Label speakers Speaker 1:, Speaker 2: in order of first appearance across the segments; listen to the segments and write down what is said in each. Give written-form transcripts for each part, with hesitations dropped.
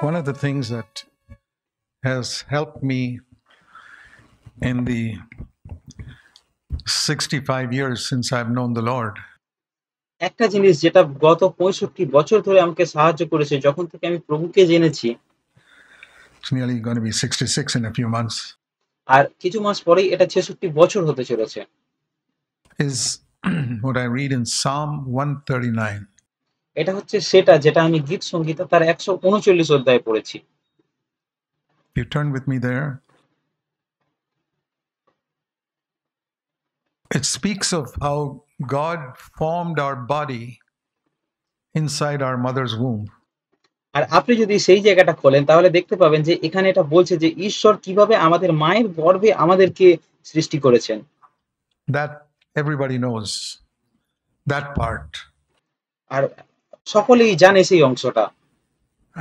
Speaker 1: One of the things that has helped me in the 65 years since I've known the Lord
Speaker 2: একটা জিনিস যেটা গত ৬৫ বছর ধরে আমাকে সাহায্য করেছে যখন থেকে আমি প্রভুকে জেনেছি,
Speaker 1: it's nearly going to be 66 in a few months,
Speaker 2: আর কিছু মাস পরেই এটা ৬৬ বছর হতে চলেছে,
Speaker 1: is what I read in Psalm 139.
Speaker 2: এটা হচ্ছে সেটা যেটা আমি গীত সংগীতা তার ১৩৯ অধ্যায়ে পড়েছি।
Speaker 1: You turn with me there. It speaks of how God formed our body inside our mother's womb.
Speaker 2: আর আপনি যদি সেই জায়গাটা খোলেন তাহলে দেখতে পাবেন যে এখানে এটা বলছে যে ঈশ্বর কিভাবে আমাদের মায়ের গর্ভে আমাদেরকে সৃষ্টি করেছেন।
Speaker 1: That everybody knows that part.
Speaker 2: আর সকলেই জানে সেই অংশটা।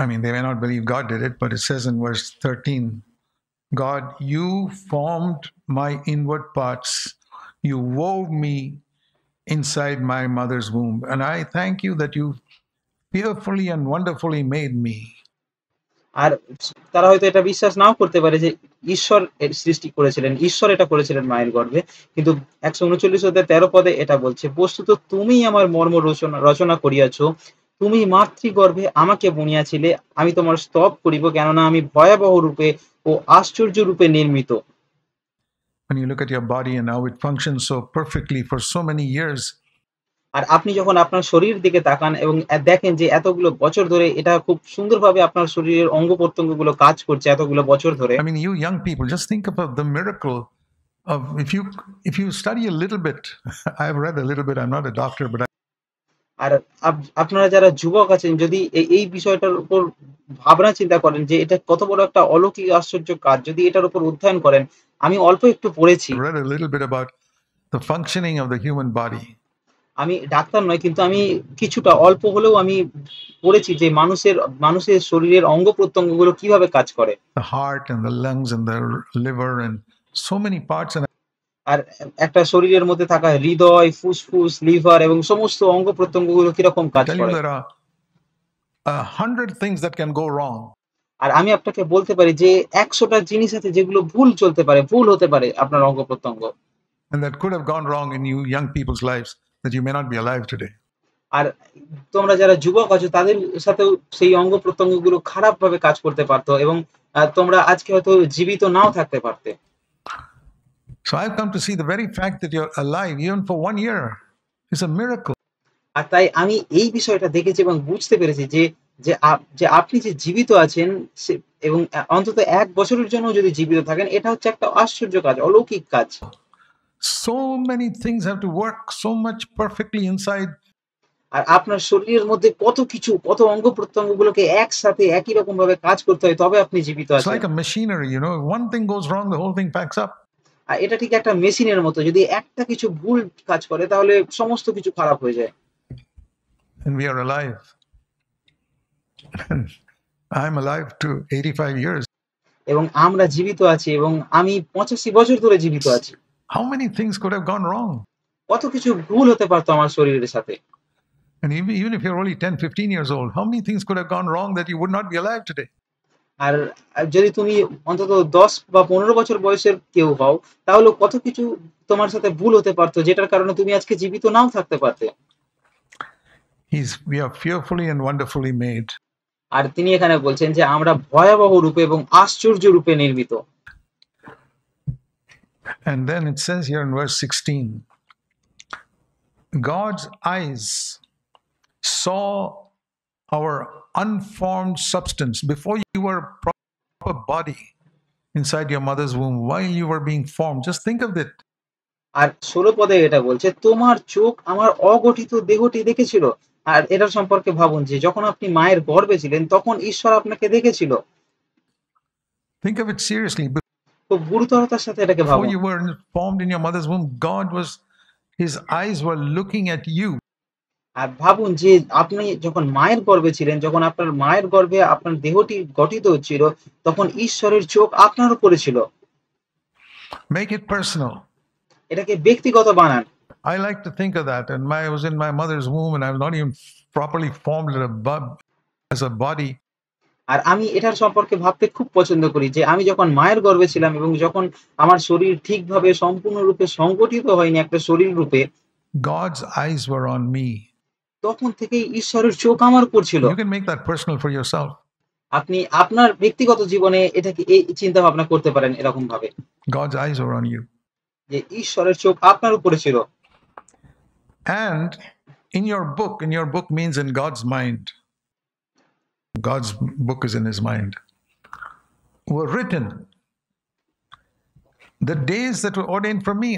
Speaker 1: I mean, they may not believe God did it, but it says in verse 13, God, you formed my inward parts. You wove me inside my mother's womb. And I thank you that you fearfully and wonderfully made me.
Speaker 2: আর তারা হয়তো এটা বিশ্বাস নাও করতে পারে যে ঈশ্বর এর সৃষ্টি করেছিলেন, ঈশ্বর এটা করেছিলেন মায়ের গর্ভে। কিন্তু ১৩৯ অধ্যায় ১৩ পদে এটা বলছে, বস্তুত তুমিই আমার মর্ম রচনা করিয়াছ, তুমি মাতৃগর্ভে আমাকে বুনিয়াছিলে, আমি তোমার স্তব করিব, কেননা আমি ভয়াবহ রূপে ও আশ্চর্য রূপে নির্মিত।
Speaker 1: When you look at your body and how it functions so perfectly for so many years,
Speaker 2: আর আপনি যখন আপনার শরীর দিকে তাকান এবং দেখেন যে এতগুলো বছর ধরে এটা খুব সুন্দরভাবে আপনার শরীরের অঙ্গ প্রত্যঙ্গগুলো কাজ করছে এতগুলো বছর ধরে।
Speaker 1: I mean, you young people, just think about the miracle of if you study a little bit. I've read a little bit. I'm not a doctor, but
Speaker 2: আর আপনারা যারা যুবক আছেন যদি এই বিষয়টার উপর ভাবনা চিন্তা করেন যে এটা কত বড় একটা অলৌকিক আশ্চর্য কাজ, যদি এটার উপর অধ্যয়ন করেন, আমি অল্প একটু পড়েছি।
Speaker 1: I read a little bit about the functioning of the human body.
Speaker 2: আমি ডাক্তার নয়, কিন্তু আমি কিছুটা অল্প হলেও আমি পড়েছি যে মানুষের শরীরের অঙ্গ প্রত্যঙ্গগুলো কিভাবে কাজ করে।
Speaker 1: The heart and the lungs and the liver and so many parts. And
Speaker 2: আর একটা শরীরের মধ্যে থাকা হৃদয়, ফুসফুস, লিভার এবং সমস্ত অঙ্গ প্রত্যঙ্গগুলো কিরকম
Speaker 1: I
Speaker 2: কাজ
Speaker 1: tell you,
Speaker 2: করে।
Speaker 1: there are 100 things that can go wrong.
Speaker 2: আর আমি আপনাকে বলতে পারি যে ১০০টা জিনিস আছে যেগুলো ভুল হতে পারে আপনার অঙ্গ প্রত্যঙ্গ।
Speaker 1: And that could have gone wrong in you young people's lives that you may not be alive today.
Speaker 2: আর তোমরা যারা যুবক আছো তাদের সাথেও সেই অঙ্গ প্রত্যঙ্গগুলো খারাপভাবে কাজ করতে পারতো এবং তোমরা আজকে হয়তো জীবিত নাও থাকতে পারতে।
Speaker 1: So I've come to see the very fact that you're alive, even for 1 year, is a miracle.
Speaker 2: আর তাই আমি এই বিষয়টা দেখেছি এবং বুঝতে পেরেছি যে যে আপনি যে জীবিত আছেন এবং অন্তত ১ বছরের জন্য যদি জীবিত থাকেন, এটা হচ্ছে একটা আশ্চর্য কাজ, অলৌকিক কাজ।
Speaker 1: So many things have to work so much perfectly inside.
Speaker 2: আর আপনার শরীরের মধ্যে কত অঙ্গ প্রত্যঙ্গগুলোকে একসাথে একই রকম ভাবে কাজ করতে হয়, তবে আপনি জীবিত
Speaker 1: It's
Speaker 2: আছেন।
Speaker 1: like a machinery, one thing goes wrong, the whole thing packs up.
Speaker 2: আর এটা ঠিক একটা মেশিনের মতো, যদি একটা কিছু ভুল কাজ করে তাহলে সমস্ত কিছু খারাপ হয়ে যায়।
Speaker 1: And we are alive. And I'm alive to 85 years.
Speaker 2: এবং আমরা জীবিত আছি এবং আমি ৮৫ বছর ধরে জীবিত আছি।
Speaker 1: How many things could have gone wrong?
Speaker 2: কত কিছু ভুল হতে পারতো আমার শরীরের সাথে।
Speaker 1: And even if you're only 10, 15 years old, how many things could have gone wrong that you would not be alive today?
Speaker 2: আর যদি তুমি অন্তত ১০ বা ১৫ বছর বয়সের কেউ হও, তাহলে কত কিছু তোমার সাথে ভুল হতে পারতো যেটার কারণে তুমি আজকে জীবিত নাও থাকতে পারতে।
Speaker 1: We are fearfully and wonderfully made.
Speaker 2: আর তিনি এখানে বলছেন যে আমরা ভয়াবহ রূপে এবং আশ্চর্য রূপে নির্মিত।
Speaker 1: And then it says here in verse 16, God's eyes saw our unformed substance before you were a proper body inside your mother's womb, while you were being formed. Just think of it.
Speaker 2: আর ১৬ পদে এটা বলছে, তোমার চোখ আমার অগঠিত দেহটি দেখেছিল। আর এটার সম্পর্কে ভাবুন যে যখন আপনি মায়ের গর্ভে ছিলেন তখন ঈশ্বর আপনাকে দেখেছিল।
Speaker 1: Think of it seriously.
Speaker 2: খুব গুরুতরতার সাথে এটাকে
Speaker 1: Before
Speaker 2: ভাবুন।
Speaker 1: you were formed in your mother's womb, his eyes were looking at you.
Speaker 2: আর ভাবুন যে আপনি যখন মায়ের গর্ভে ছিলেন, যখন আপনার মায়ের গর্ভে আপনার দেহটি গঠিত হচ্ছিল, তখন ঈশ্বরের চোখ আপনার উপরে ছিল।
Speaker 1: Make it personal.
Speaker 2: এটাকে ব্যক্তিগত বানান।
Speaker 1: I like to think of that. And I was in my mother's womb and I was not even properly formed as a body.
Speaker 2: আর আমি এটার সম্পর্কে ভাবতে খুব পছন্দ করি যে আমি যখন মায়ের গর্ভে ছিলাম এবং যখন আমার শরীর ঠিকভাবে সম্পূর্ণরূপে সংগঠিত হয়নি একটা শরীর রূপে,
Speaker 1: God's eyes were on me.
Speaker 2: তখন থেকেই ঈশ্বরের চোখ আমার উপর ছিল।
Speaker 1: You can make that personal for yourself.
Speaker 2: আপনি আপনার ব্যক্তিগত জীবনে এটাকে এই চিন্তা ভাবনা করতে পারেন এরকম ভাবে
Speaker 1: God's eyes were on you.
Speaker 2: যে ঈশ্বরের চোখ আপনার উপরে ছিল।
Speaker 1: And in your book means in God's mind. God's book is in his mind. Were written the days that were ordained for me.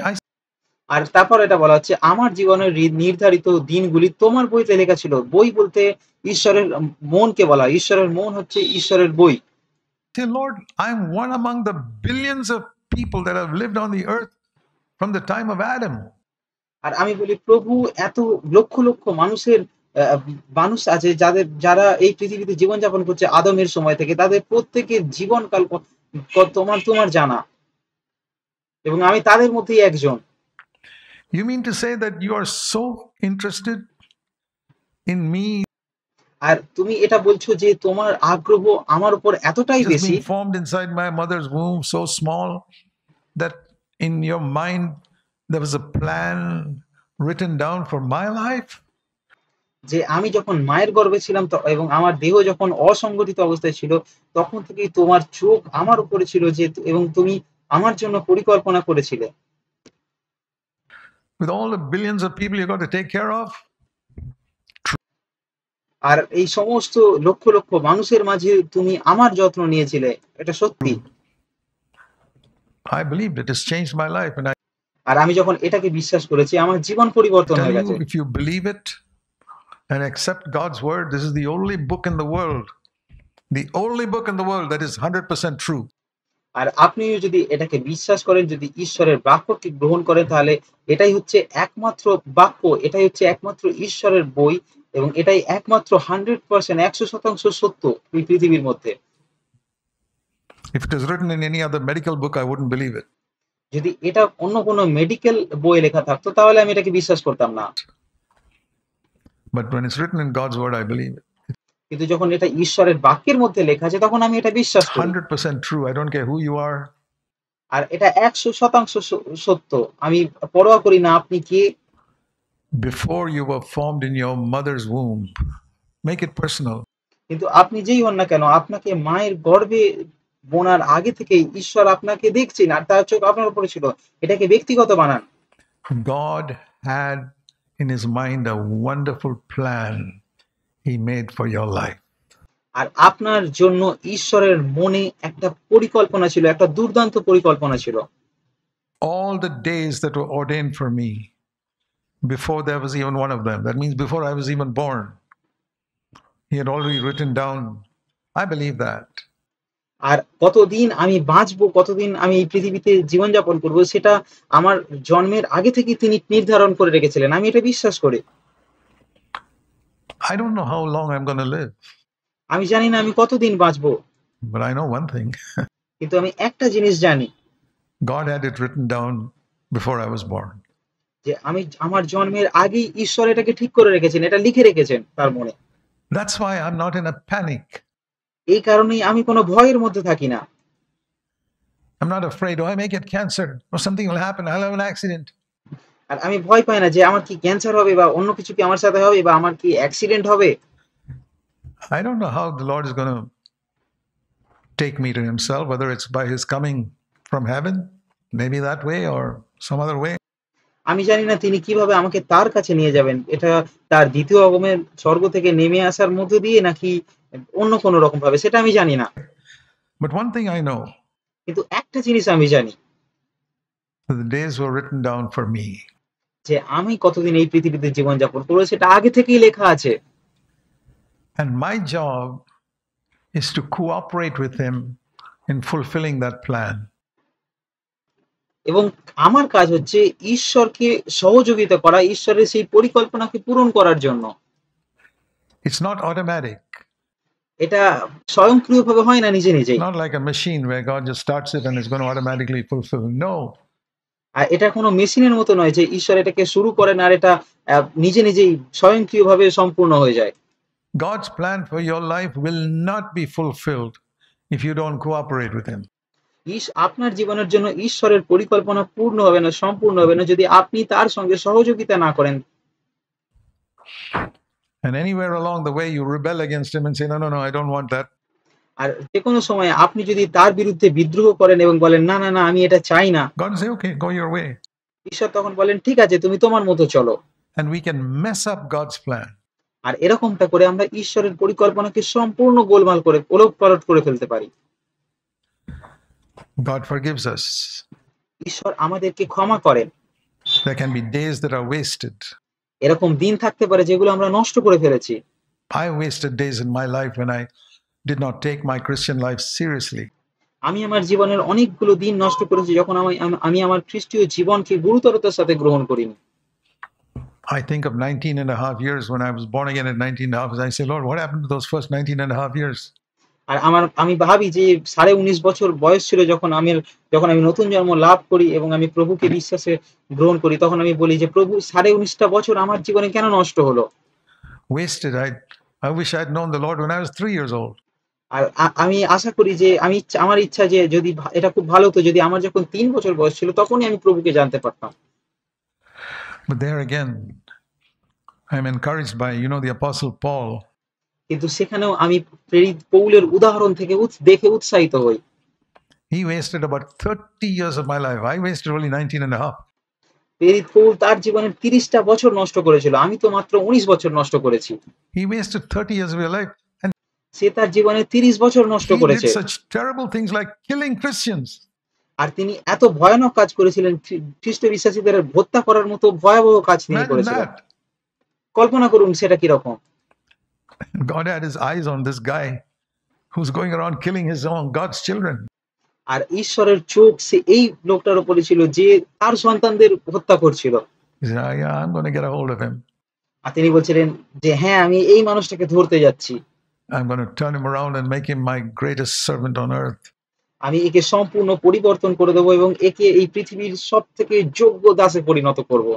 Speaker 2: আর তারপর এটা বলা হচ্ছে আমার জীবনের নির্ধারিত দিনগুলি তোমার বইতে লেখা ছিল। বই বলতে ঈশ্বরের মনকে বলা হয়। ঈশ্বরের মন হচ্ছে ঈশ্বরের বই।
Speaker 1: Say, Lord, I'm one among the billions of people that have lived on the earth from the time of Adam.
Speaker 2: আর আমি বলি প্রভু এত লক্ষ লক্ষ মানুষ আছে যারা এই পৃথিবীতে জীবনযাপন করছে আদমের সময় থেকে, তাদের প্রত্যেকের জীবনকাল তোমার জানা, এবং আমি তাদের মধ্যেই একজন।
Speaker 1: You mean to say that you are so interested in me?
Speaker 2: আর তুমি এটা বলছো যে তোমার আগ্রহ আমার উপর এতটাই
Speaker 1: Just
Speaker 2: বেশি,
Speaker 1: being formed inside my mother's womb, so small that in your mind there was a plan written down for my life?
Speaker 2: যে আমি যখন মায়ের গর্ভে ছিলাম এবং আমার দেহ যখন অসংগঠিত অবস্থায় ছিল, তখন থেকেই তোমার চোখ আমার উপরে ছিল যে, এবং তুমি আমার জন্য পরিকল্পনা করেছিলে।
Speaker 1: With all the billions of people you got to take care of?
Speaker 2: আর এই সমস্ত লক্ষ লক্ষ মানুষের মাঝে তুমি আমার যত্ন নিয়েছিলে, এটা সত্যি।
Speaker 1: I believed it has changed my life, and
Speaker 2: আর আমি যখন এটাকে বিশ্বাস করেছি, আমার জীবন পরিবর্তন
Speaker 1: tell
Speaker 2: হয়ে গেছে।
Speaker 1: you, if you believe it and accept God's word, this is the only book in the world that is 100% true.
Speaker 2: আর আপনি যদি এটাকে বিশ্বাস করেন, যদি ঈশ্বরের বাক্যকে গ্রহণ করেন, তাহলে এটাই হচ্ছে একমাত্র বাক্য, এটাই হচ্ছে একমাত্র ঈশ্বরের বই, এবং এটাই একমাত্র 100% 100% সত্য এই পৃথিবীর মধ্যে।
Speaker 1: If it is written in any other medical book, I wouldn't believe it.
Speaker 2: যদি এটা অন্য কোনো মেডিকেল বইয়ে লেখা থাকতো, তাহলে আমি এটাকে বিশ্বাস করতাম না।
Speaker 1: But when it's written in God's word, I believe it.
Speaker 2: কিন্তু যখন এটা ঈশ্বরের বাক্যের মধ্যে লেখা আছে, তখন আমি এটা বিশ্বাস করি।
Speaker 1: 100% true. I don't care who you are.
Speaker 2: আর এটা 100% সত্য। আমি পরোয়া করি না আপনি কে।
Speaker 1: Before you were formed in your mother's womb, make it personal.
Speaker 2: কিন্তু আপনি যেই হন না কেন, আপনাকে মায়ের গর্ভে বোনার আগে থেকেই ঈশ্বর আপনাকে দেখছেন, আর তার চোখ আপনার উপরে ছিল। এটাকে ব্যক্তিগত বানান।
Speaker 1: God had in his mind a wonderful plan he made for your life.
Speaker 2: আর আপনার জন্য ঈশ্বরের মনে একটা পরিকল্পনা ছিল, একটা দুর্দান্ত পরিকল্পনা ছিল।
Speaker 1: All the days that were ordained for me, before there was even one of them, that means before I was even born, he had already written down. I believe that.
Speaker 2: আর কতদিন আমি বাঁচবো, কতদিন আমি এই পৃথিবীতে জীবনযাপন করব, সেটা আমার জন্মের আগে থেকেই তিনি নির্ধারণ করে রেখেছিলেন। আমি এটা বিশ্বাস করি।
Speaker 1: I don't know how long I'm going to live,
Speaker 2: আমি জানি না আমি কতদিন বাঁচবো,
Speaker 1: but I know one thing.
Speaker 2: কিন্তু আমি একটা জিনিস জানি,
Speaker 1: God had it written down before I was born.
Speaker 2: যে আমি আমার জন্মের আগেই ঈশ্বর এটাকে ঠিক করে রেখেছেন, এটা লিখে রেখেছেন তার মনে।
Speaker 1: That's why I'm not in a panic.
Speaker 2: এই কারণেই আমি কোনো ভয়ের মধ্যে থাকি না।
Speaker 1: I'm not afraid, oh, I may get cancer or something will happen, I'll have an accident.
Speaker 2: আর আমি ভয় পাই না যে আমার কি ক্যান্সার হবে বা অন্য কিছু কি আমার সাথে হবে বা আমার কি অ্যাক্সিডেন্ট হবে।
Speaker 1: I don't know how the Lord is going to take me to himself, whether it's by his coming from heaven, maybe that way, or some other way.
Speaker 2: আমি জানি না তিনি কিভাবে আমাকে তার কাছে নিয়ে যাবেন, এটা তার দ্বিতীয় আগমনের স্বর্গ থেকে নেমে আসার মধ্য দিয়ে নাকি অন্য কোনো রকম ভাবে, সেটা আমি জানি না।
Speaker 1: But one thing I know,
Speaker 2: কিন্তু একটা জিনিস আমি জানি,
Speaker 1: the days were written down for me.
Speaker 2: যে আমি কতদিন এই পৃথিবীতে জীবনযাপন করবো সেটা আগে থেকেই লেখা আছে।
Speaker 1: And my job is to cooperate with him in fulfilling that plan.
Speaker 2: এবং আমার কাজ হচ্ছে ঈশ্বরকে সহযোগিতা করা, ঈশ্বরের সেই পরিকল্পনাকে পূরণ করার জন্য।
Speaker 1: It's not automatic.
Speaker 2: এটা স্বয়ংক্রিয়ভাবে হয় না নিজে নিজেই।
Speaker 1: Not like a machine where God just starts it and it's going to automatically fulfill. No.
Speaker 2: আর এটা কোনো মেশিনের মতো নয় যে ঈশ্বর এটাকে শুরু করেন আর এটা নিজে নিজেই স্বয়ংক্রিয়ভাবে সম্পূর্ণ হয়ে যায়।
Speaker 1: God's plan for your life will not be fulfilled if you don't cooperate with Him.
Speaker 2: আপনার জীবনের জন্য ঈশ্বরের পরিকল্পনা পূর্ণ হবে না, সম্পূর্ণ হবে না যদি আপনি তার সঙ্গে সহযোগিতা না করেন।
Speaker 1: And anywhere along the way you rebel against Him and say, no, no, no, I don't want that.
Speaker 2: আর যে কোনো সময় আপনি যদি তার বিরুদ্ধে বিদ্রোহ করেন এবং বলেন না না না আমি এটা চাই না,
Speaker 1: God will say, okay, go your way.
Speaker 2: ঈশ্বর তখন বলেন ঠিক আছে তুমি তোমার মতো চলো।
Speaker 1: And we can mess up God's plan.
Speaker 2: আর এরকমটা করে আমরা ঈশ্বরের পরিকল্পনাকে সম্পূর্ণ গোলমাল করে ওলটপালট করে ফেলতে পারি।
Speaker 1: God forgives us.
Speaker 2: ঈশ্বর আমাদেরকে ক্ষমা করেন।
Speaker 1: There can be days that are wasted.
Speaker 2: এরকম দিন থাকতে পারে যেগুলো আমরা নষ্ট করে ফেলেছি।
Speaker 1: I wasted days in my life when I did not take my Christian life seriously.
Speaker 2: আমি আমার জীবনের অনেকগুলো দিন নষ্ট করেছি যখন আমি আমার খ্রিস্টীয় জীবনকে গুরুতরতার সাথে গ্রহণ করিনি।
Speaker 1: I think of 19 and a half years when I was born again at 19 and a half. I say, Lord, what happened to those first 19 and a half years?
Speaker 2: আর আমি ভাবি যে 19.5 বছর বয়স ছিল যখন আমি নতুন জন্ম লাভ করি এবং আমি প্রভুকে বিশ্বাসে গ্রহণ করি, তখন আমি বলি যে প্রভু 19.5 বছর আমার জীবনে কেন নষ্ট হলো?
Speaker 1: Wasted. I wish I had known the Lord when I was 3 years old.
Speaker 2: আর আমি আশা করি যে আমার ইচ্ছা যে যদি এটা খুব ভালো হতো যদি আমার যখন 3 বছর বয়স ছিল তখনই আমি প্রভুকে জানতে পারতাম।
Speaker 1: But there again, I'm encouraged by, the Apostle Paul.
Speaker 2: কিন্তু সেখানেও আমি প্রেরিত পৌলের উদাহরণ থেকে দেখে উৎসাহিত হই।
Speaker 1: He wasted about 30 years of my life. I wasted only 19 and a half.
Speaker 2: প্রেরিত পৌল তার জীবনের 30টা বছর নষ্ট করেছিল, আমি তো মাত্র 19 বছর নষ্ট করেছি।
Speaker 1: He wasted 30 years of your life. And
Speaker 2: সে তার জীবনে 30 বছর নষ্ট করেছে।
Speaker 1: He did such terrible things like killing Christians.
Speaker 2: আর তিনি এত ভয়ানক কাজ করেছিলেন, খ্রিস্ট বিশ্বাসীদের হত্যা করার মতো ভয়াবহ কাজ তিনি করেছিলেন। কল্পনা করুন সেটা কি রকম।
Speaker 1: God had his eyes on this guy who's going around killing his own God's children.
Speaker 2: আর ঈশ্বরের চোখ সে এই লোকটার উপরে ছিল যে তার সন্তানদের হত্যা করছিল।
Speaker 1: He said, yeah, I'm going to get a hold of him.
Speaker 2: আর তিনি বলছিলেন যে হ্যাঁ আমি এই মানুষটাকে ধরতে যাচ্ছি।
Speaker 1: I'm going to turn him around and make him my greatest servant on earth.
Speaker 2: আমি একে সম্পূর্ণ পরিবর্তন করে দেব এবং একে এই পৃথিবীর সবথেকে যোগ্য দাসে পরিণত করব,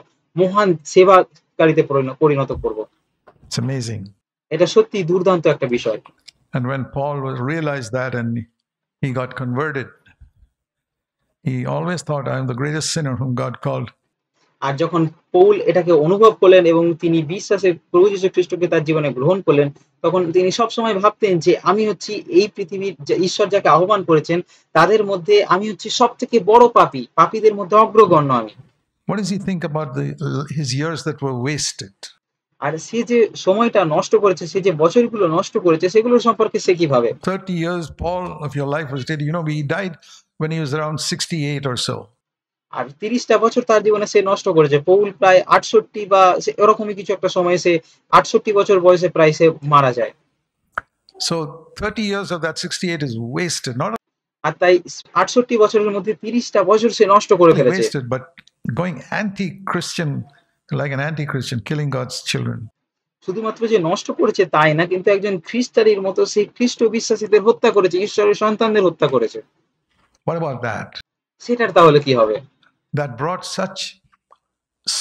Speaker 2: মহান সেবাকারীতে পরিণত করব।
Speaker 1: It's amazing.
Speaker 2: এটা সত্যি দুর্দান্ত একটা বিষয়।
Speaker 1: And when Paul realized that and he got converted, he always thought, I am the greatest sinner whom God called.
Speaker 2: আর যখন পৌল এটাকে অনুভব করলেন এবং তিনি বিশ্বাসে প্রভু যীশু খ্রিস্টকে তার জীবনে গ্রহণ করলেন, তখন তিনি সবসময় ভাবতেন যে আমি হচ্ছি এই পৃথিবীর যে ঈশ্বর যাকে আহ্বান করেছেন তাদের মধ্যে আমি হচ্ছি সবথেকে বড় পাপী, পাপীদের মধ্যে অগ্রগণ্য আমি।
Speaker 1: What does he think about his years that were wasted?
Speaker 2: আর সে যে সময়টা নষ্ট করেছে, সে যে বছরগুলো নষ্ট করেছে, সেগুলোর সম্পর্কে সে কি ভাবে?
Speaker 1: 30 years, Paul, of your life was dead. He died when he was around 68 or so.
Speaker 2: আর 30টা বছর তার জীবনে সে নষ্ট করেছে। পৌল প্রায় 68 বা এরকমই কিছু একটা সময়ে সে 68 বছর বয়সে প্রায় সে মারা যায়।
Speaker 1: So 30 years of that 68 is wasted. Not
Speaker 2: আর তাই 68 বছরের মধ্যে 30টা বছর সে নষ্ট করে ফেলেছে।
Speaker 1: wasted, but going anti-Christian, like an anti-Christian, killing God's children.
Speaker 2: শুধুমাত্র যে নষ্ট করেছে তাই না, কিন্তু একজন খ্রিস্টানের মতো সেই খ্রিস্ট বিশ্বাসীদের হত্যা করেছে, ঈশ্বরের সন্তানদের হত্যা করেছে।
Speaker 1: What about that?
Speaker 2: সেটার তাহলে কি হবে?
Speaker 1: That brought such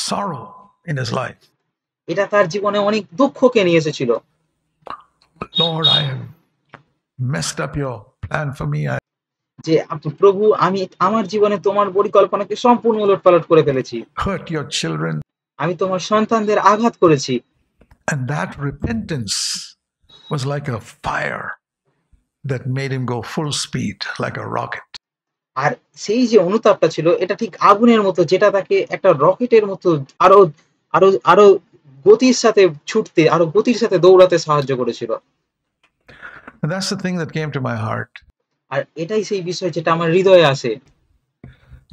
Speaker 1: sorrow in his life.
Speaker 2: এটা তার জীবনে অনেক দুঃখকে নিয়ে এসেছিল।
Speaker 1: Lord, I have messed up your plan for me.
Speaker 2: যে প্রভু আমি আমার জীবনে তোমার পরিকল্পনাকে সম্পূর্ণ উলটপালট করে ফেলেছি।
Speaker 1: Hurt your children.
Speaker 2: আমি তোমার সন্তানদের আঘাত করেছি।
Speaker 1: And that repentance was like a fire that made him go full speed like a rocket.
Speaker 2: আর সেই যে অনুতাপটা ছিল এটা ঠিক আগুনের মতো, যেটা তাকে একটা রকেটের মতো আরো আরো আরো গতির সাথে ছুটতে, আরো গতির সাথে দৌড়াতে সাহায্য করেছিল।
Speaker 1: And that's the thing that came to my heart.
Speaker 2: আর এটাই সেই বিষয় যেটা আমার হৃদয়ে আসে।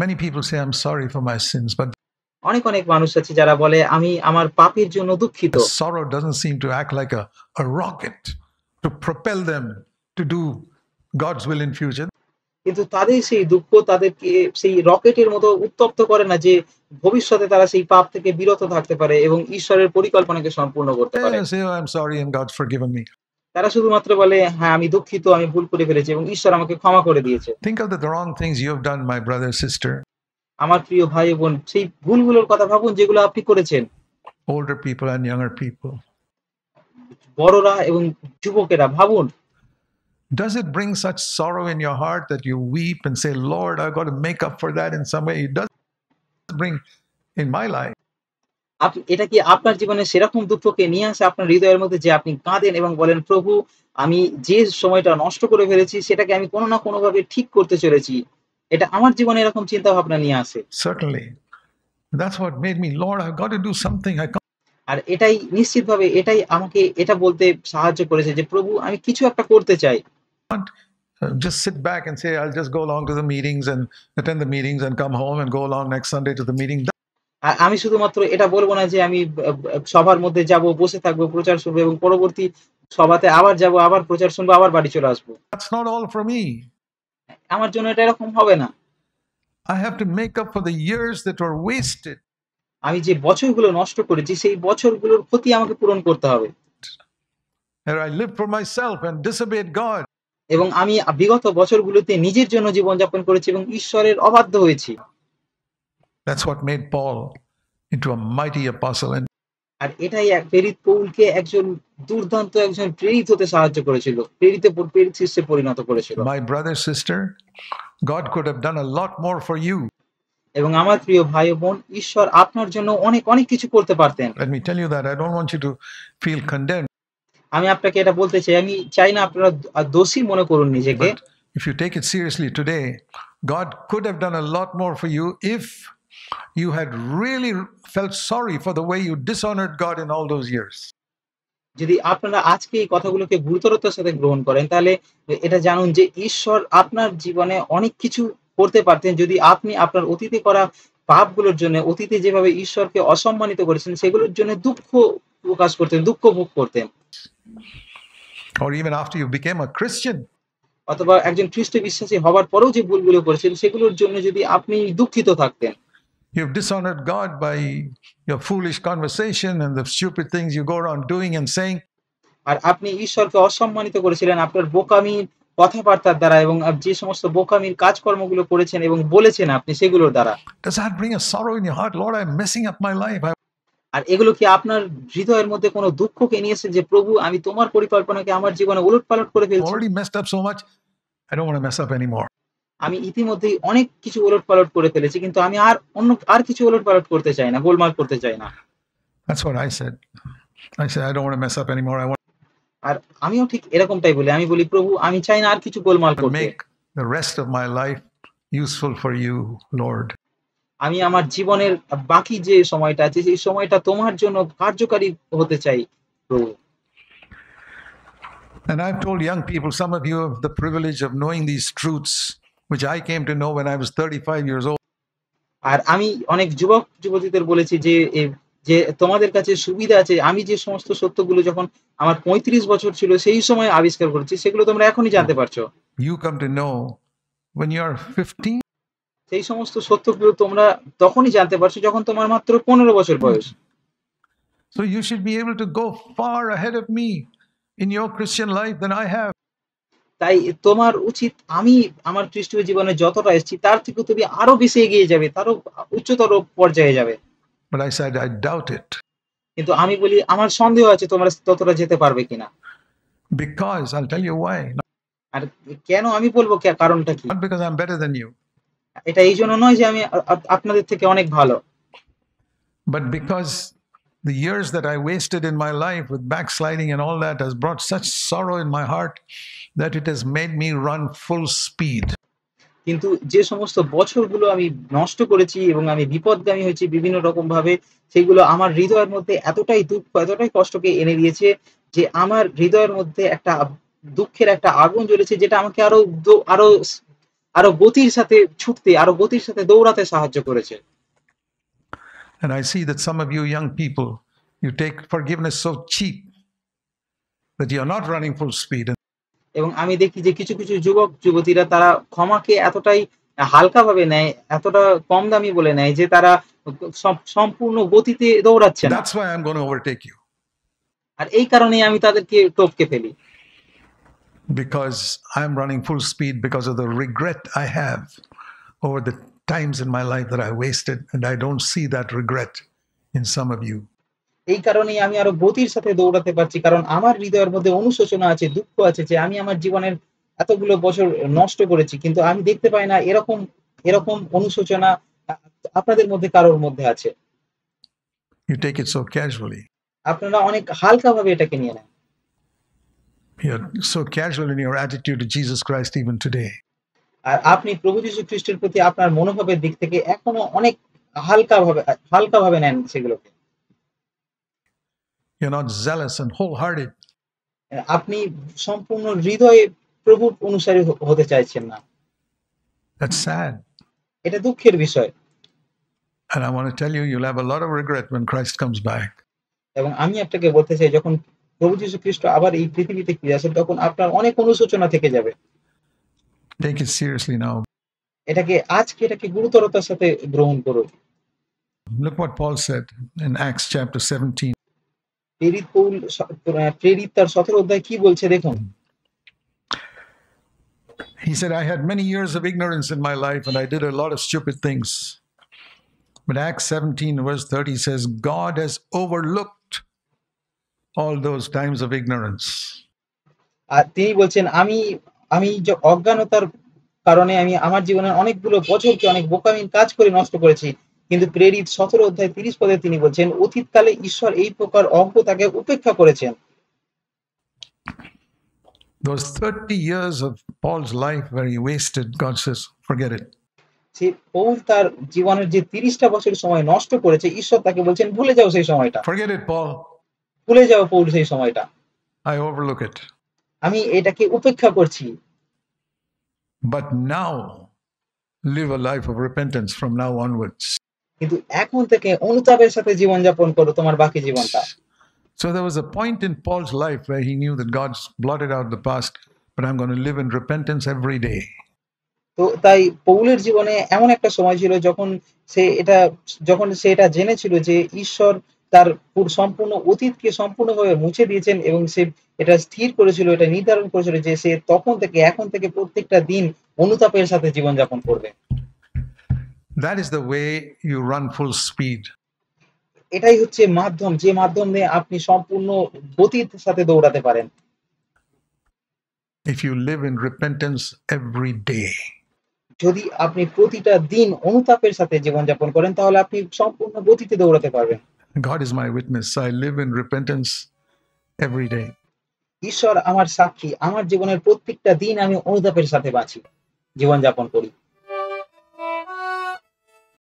Speaker 1: Many people say I'm sorry for my sins, but
Speaker 2: অনেক মানুষ আছে যারা বলে আমি আমার পাপের জন্য দুঃখিত।
Speaker 1: sorrow doesn't seem to act like a rocket to propel them to do God's will in future.
Speaker 2: কিন্তু তাদের সেই দুঃখ তাদেরকে সেই রকেটের মতো উত্তপ্ত করে না যে ভবিষ্যতে তারা সেই পাপ থেকে বিরত থাকতে পারে এবং ঈশ্বরের পরিকল্পনাকে সম্পূর্ণ করতে পারে।
Speaker 1: Say, oh, I'm sorry and God's forgiven me.
Speaker 2: তারা শুধুমাত্র বলে হ্যাঁ আমি দুঃখিত, আমি ভুল করে ফেলেছি এবং ঈশ্বর আমাকে ক্ষমা করে দিয়েছে।
Speaker 1: Think of the wrong things you have done, my brother, sister.
Speaker 2: আমার প্রিয় ভাই বোন, সেই ভুলগুলোর কথা ভাবুন যেগুলো আপনি করেছেন।
Speaker 1: Older people and younger people.
Speaker 2: বড়রা এবং যুবকেরা ভাবুন,
Speaker 1: Does it bring such sorrow in your heart that you weep and say, Lord, I've got to make up for that in some way? It does bring in my life.
Speaker 2: এটা কি আপনার জীবনে সেরকম দুঃখকে নিয়ে আসে আপনার হৃদয়ের মধ্যে যে আপনি কাঁদেন এবং বলেন, "প্রভু, আমি যে সময়টা নষ্ট করে ফেলেছি সেটাকে আমি কোনো না কোনোভাবে ঠিক করতে চলেছি।" এটা আমার জীবনে এরকম চিন্তাভাবনা নিয়ে আসে।
Speaker 1: Certainly. That's what made me, Lord, I've got to do something. I
Speaker 2: আর এটাই নিশ্চিতভাবে এটাই আমাকে এটা বলতে সাহায্য করেছে যে, "প্রভু, আমি কিছু একটা করতে চাই।"
Speaker 1: can't just sit back and say, I'll just go along to the meetings and attend the meetings and come home and go along next Sunday to the meeting.
Speaker 2: আমি শুধুমাত্র এটা বলব না যে আমি সভার মধ্যে যাব, বসে থাকবো, প্রচার শুনবো এবং পরবর্তী সভাতে আবার যাব, আবার প্রচার শুনবো, আবার বাড়ি চলে আসবো।
Speaker 1: That's not all for me.
Speaker 2: আমার জন্য এটা এরকম হবে না।
Speaker 1: I have to make up for the years that were wasted.
Speaker 2: আমি যে বছরগুলো নষ্ট করেছি সেই বছরগুলোর ক্ষতি আমাকে পূরণ করতে হবে।
Speaker 1: Where I lived for myself and disobeyed God.
Speaker 2: এবং আমি বিগত বছরগুলোতে নিজের জন্য জীবনযাপন করেছি এবং ঈশ্বরের অবাধ্য হয়েছি।
Speaker 1: That's what made Paul into a mighty apostle. And
Speaker 2: আর এটাই প্রেরিত পৌলকে একজন দুর্দান্ত একজন প্রেরিত হতে সাহায্য করেছিল। প্রেরিত শিষ্যে পরিণত করেছিল।
Speaker 1: my brother, sister, God could have done a lot more for you.
Speaker 2: এবং আমার প্রিয় ভাই ও বোন, ঈশ্বর আপনার জন্য অনেক অনেক কিছু করতে পারতেন।
Speaker 1: Let me tell you that. I don't want you to feel condemned.
Speaker 2: আমি আপনাকে এটা বলতে চাই, আমি চাই না আপনারা দোষী মনে করুন নিজেকে।
Speaker 1: But if you take it seriously today, God could have done a lot more for you if you had really felt sorry for the way you dishonored God in all those years.
Speaker 2: যদি আপনারা আজকে এই কথাগুলোকে গুরুতরতার সাথে গ্রহণ করেন, তাহলে এটা জানুন যে ঈশ্বর আপনার জীবনে অনেক কিছু করতে পারতেন যদি আপনি আপনার অতীতে করা পাপগুলোর জন্য, অতীতে যেভাবে ঈশ্বরকে অসম্মানিত করেছেন সেগুলোর জন্য দুঃখ প্রকাশ করতেন, দুঃখ ভোগ করতেন।
Speaker 1: Or even after you became a Christian.
Speaker 2: অথবা একজন খ্রিস্ট বিশ্বাসী হবার পরেও যে ভুলগুলো করেছেন সেগুলোর জন্য যদি আপনি দুঃখিত থাকতেন।
Speaker 1: You've dishonored God by your foolish conversation and the stupid things you go around doing and saying.
Speaker 2: আর আপনি ঈশ্বরকে অসম্মানিত করেছিলেন আপনার বোকামি কথাবার্তার দ্বারা এবং যে সমস্ত বোকামির কাজকর্মগুলো করেছেন এবং বলেছেন আপনি সেগুলোর দ্বারা।
Speaker 1: Does that bring a sorrow in your heart? Lord, I'm messing up my life.
Speaker 2: আর এগুলো কি আপনার হৃদয়ের মধ্যে কোনো দুঃখকে নিয়ে এসেছে যে, প্রভু, আমি তোমার পরিকল্পনাকে আমার জীবনে উলটপালট করে
Speaker 1: I've
Speaker 2: ফেলছি।
Speaker 1: already messed up so much. I don't want to mess up anymore.
Speaker 2: আমি ইতিমধ্যেই অনেক কিছু উলটপালট করে ফেলেছি, কিন্তু আমি আর কিছু উলটপালট করতে চাই না, গোলমাল করতে চাই না।
Speaker 1: That's what I said. I said, I don't want to mess up anymore. I want
Speaker 2: আর আমিও ঠিক এরকমটাই বলি। আমি বলি, প্রভু, আমি চাই না আর কিছু গোলমাল
Speaker 1: to
Speaker 2: করতে।
Speaker 1: make the rest of my life useful for you, Lord.
Speaker 2: আমি আমার জীবনের বাকি যে সময়টা আছে সেই সময়টা তোমার জন্য কার্যকারী হতে চাই, প্রভু।
Speaker 1: And I've told young people, some of you have the privilege of knowing these truths, which I came to know when I was 35 years old.
Speaker 2: আর আমি অনেক যুবক-যুবতীদের বলেছি যে তোমাদের কাছে সুবিধা আছে। আমি যে সমস্ত সত্যগুলো যখন আমার ৩৫ বছর ছিল সেই সময় আবিষ্কার করেছি, সেগুলো তোমরা এখনই জানতে পারছো।
Speaker 1: You come to know when you're 15.
Speaker 2: সেই সমস্ত সত্যগুলো তোমরা তখনই জানতে পারছো যখন তোমার মাত্র ১৫ বছর বয়স।
Speaker 1: So you should be able to go far ahead of me in your Christian life than I have.
Speaker 2: তাই তোমার উচিত আমি আমার খ্রিস্টীয় জীবনে যতটা এসেছি তার থেকে তুমি আরো বেশি এগিয়ে যাবে, তারও উচ্চতর পর্যায়ে যাবে।
Speaker 1: But I said, I doubt it.
Speaker 2: কিন্তু আমি বলি আমার সন্দেহ আছে তোমরা ততটা যেতে পারবে কিনা।
Speaker 1: Because I'll tell you why.
Speaker 2: আর কেন আমি বলবো কারণটা কি?
Speaker 1: Not because I'm better than you,
Speaker 2: এটা এই জন্য নয় যে আমি আপনাদের থেকে অনেক ভালো।
Speaker 1: but because the years that I wasted in my life with backsliding and all that has brought such sorrow in my heart that it has made me run full speed.
Speaker 2: কিন্তু যে সমস্ত বছরগুলো আমি নষ্ট করেছি এবং আমি বিপথগামী হয়েছি বিভিন্ন রকম ভাবে, সেগুলো আমার হৃদয়ের মধ্যে এতটাই দুঃখ, এতটাই কষ্টকে এনে দিয়েছে যে আমার হৃদয়ের মধ্যে একটা দুঃখের একটা আগুন জ্বলেছে যেটা আমাকে আরো আরো গতির সাথে ছুটতে, আরো গতির সাথে দৌড়াতে সাহায্য করেছে।
Speaker 1: And I see that some of you young people, you take forgiveness so cheap that you're not running full speed.
Speaker 2: এবং আমি দেখি যে কিছু কিছু যুবক-যুবতীরা তারা ক্ষমাকে এতটাই হালকাভাবে নেয়, এতটা কম দামি বলে নেয় যে তারা সম্পূর্ণ গতিতে দৌড়াচ্ছে না।
Speaker 1: That's why I'm going to overtake you.
Speaker 2: আর এই কারণেই আমি তাদেরকে টপকে ফেলি।
Speaker 1: Because I'm running full speed because of the regret I have over the times in my life that I wasted, and I don't see that regret in some of you.
Speaker 2: এই কারণেই আমি আরো গতির সাথে দৌড়াতে পারছি। কারণ আমার হৃদয়ের মধ্যে অনুশোচনা আছে, দুঃখ আছে যে আমি আমার জীবনের এতগুলো বছর নষ্ট করেছি। কিন্তু আমি দেখতে পাই না এরকম এরকম অনুশোচনা আ আপনাদের মধ্যে কারোর মধ্যে আছে।
Speaker 1: You take it so casually.
Speaker 2: আপনারা অনেক হালকাভাবে এটাকে নিয়ে নেন।
Speaker 1: You're so casual in your attitude to Jesus Christ even today.
Speaker 2: আর আপনি প্রভু যীশু খ্রিস্টের প্রতি আপনার মনোভাবের দিক থেকে এখনো অনেক হালকাভাবে নেন সেগুলোকে।
Speaker 1: You're not zealous and wholehearted.
Speaker 2: আপনি সম্পূর্ণ হৃদয়ে প্রভুর অনুসারী হতে চাইছেন না।
Speaker 1: That's sad.
Speaker 2: এটা দুঃখের বিষয়।
Speaker 1: And I want to tell you, you'll have a lot of regret when Christ comes back.
Speaker 2: এবং আমি আপনাকে বলতে চাই যখন প্রভু যীশু খ্রিস্ট আবার এই পৃথিবীতে ফিরে আসেন তখন আপনার অনেক অনুশোচনা থেকে যাবে।
Speaker 1: Take it seriously now.
Speaker 2: এটাকে গুরুতরতার সাথে গ্রহণ করুন।
Speaker 1: Look what Paul said in Acts chapter 17.
Speaker 2: প্রেরিত তার 17 অধ্যায় কি বলছে দেখুন।
Speaker 1: He said, I had many years of ignorance in my life and I did a lot of stupid things. But Acts 17 verse 30 says, God has overlooked all those times of ignorance.
Speaker 2: আর তিনি বলছেন আমি আমি যে অজ্ঞানতার কারণে আমি আমার জীবনের অনেকগুলো বছরকে অনেক বোকামির কাজ করে নষ্ট করেছি। কিন্তু প্রেরিত 17 অধ্যায় 30 পদে তিনি বলছেন অতীতকালে ঈশ্বর এই প্রকার অজ্ঞতাকে উপেক্ষা করেছেন।
Speaker 1: Those 30 years of Paul's life where he wasted, God says, forget it.
Speaker 2: Say Paul তার জীবনের যে 30টা বছর সময় নষ্ট করেছে ঈশ্বর তাকে বলছেন ভুলে যাও সেই সময়টা।
Speaker 1: Forget it, Paul.
Speaker 2: ভুলে যাও পৌল সেই সময়টা।
Speaker 1: I overlook it.
Speaker 2: আমি এটাকে উপেক্ষা করছি।
Speaker 1: But now live a life of repentance from now onwards.
Speaker 2: কিন্তু এখন থেকে অনুতাপের সাথে জীবনযাপন করো তোমার বাকি জীবনটা।
Speaker 1: So there was a point in Paul's life where he knew that God's blotted out the past, but I'm going to live in repentance every day.
Speaker 2: তো তাই পৌলের জীবনে এমন একটা সময় ছিল যখন সে এটা জেনেছিল যে ঈশ্বর তার সম্পূর্ণ অতীতকে সম্পূর্ণভাবে মুছে দিয়েছেন এবং সে এটা স্থির করেছিল, এটা নির্ধারণ করেছিল যে সে এখন থেকে প্রত্যেকটা দিন অনুতাপের সাথে জীবনযাপন করবে।
Speaker 1: That is the way you run full speed.
Speaker 2: এটাই হচ্ছে মাধ্যম, যে মাধ্যমে আপনি সম্পূর্ণ গতির সাথে দৌড়াতে পারেন।
Speaker 1: If you live in repentance every day.
Speaker 2: যদি আপনি প্রতিটা দিন অনুতাপের সাথে জীবনযাপন করেন তাহলে আপনি সম্পূর্ণ গতিতে দৌড়াতে পারবেন।
Speaker 1: God is my witness. I live in repentance every day.
Speaker 2: ঈশ্বর আমার সাক্ষী, আমার জীবনের প্রত্যেকটা দিন আমি অনুতাপের সাথে বাঁচি, জীবনযাপন করি।